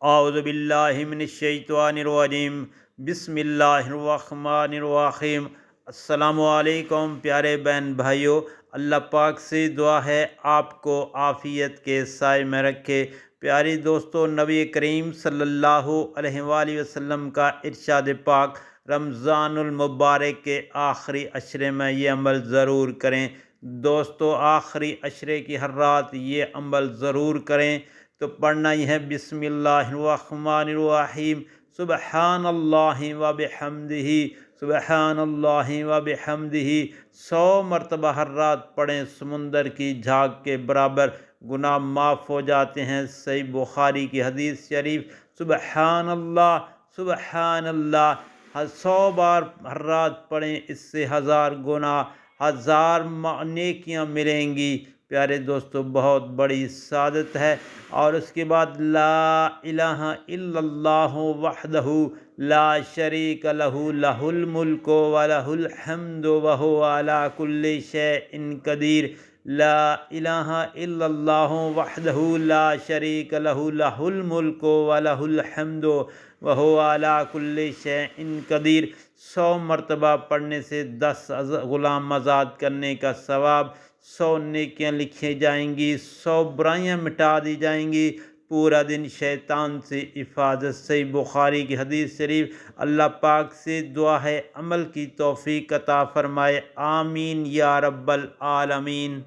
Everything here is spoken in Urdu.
اعوذ باللہ من الشیطان الرجیم، بسم اللہ الرحمن الرحیم۔ السلام علیکم پیارے بہن بھائیوں، اللہ پاک سے دعا ہے آپ کو عافیت کے سائے میں رکھے۔ پیاری دوستو، نبی کریم صلی اللہ علیہ وآلہ وسلم کا ارشاد پاک، رمضان المبارک کے آخری عشرے میں یہ عمل ضرور کریں۔ دوستو، آخری عشرے کی ہر رات یہ عمل ضرور کریں۔ تو پڑھنا ہی ہے بسم اللہ الرحمن الرحیم، سبحان اللہ و بحمدہ، سبحان اللہ و بحمدہ 100 مرتبہ ہر رات پڑھیں، سمندر کی جھاگ کے برابر گناہ معاف ہو جاتے ہیں۔ صحیح بخاری کی حدیث شریف، سبحان اللہ سبحان اللہ 100 بار ہر رات پڑھیں، اس سے 1000 گناہ 1000 نیکیاں ملیں گی۔ پیارے دوستو، بہت بڑی سعادت ہے۔ اور اس کے بعد لا الہ الا اللہ وحدہ لا شریک لہ، لہ الملک و لہ الحمد وہو علی کل شیء قدیر۔ لا الہ الا اللہ وحدہ لا شریک لہ، لہ الملک و لہ الحمد وہو علی کل شیء قدیر۔ 100 مرتبہ پڑھنے سے 10 غلام آزاد کرنے کا ثواب، 100 نیکیاں لکھی جائیں گی، 100 برائیاں مٹا دی جائیں گی، پورا دن شیطان سے حفاظت۔ صحیح بخاری کی حدیث شریف۔ اللہ پاک سے دعا ہے عمل کی توفیق عطا فرمائے، آمین یا رب العالمین۔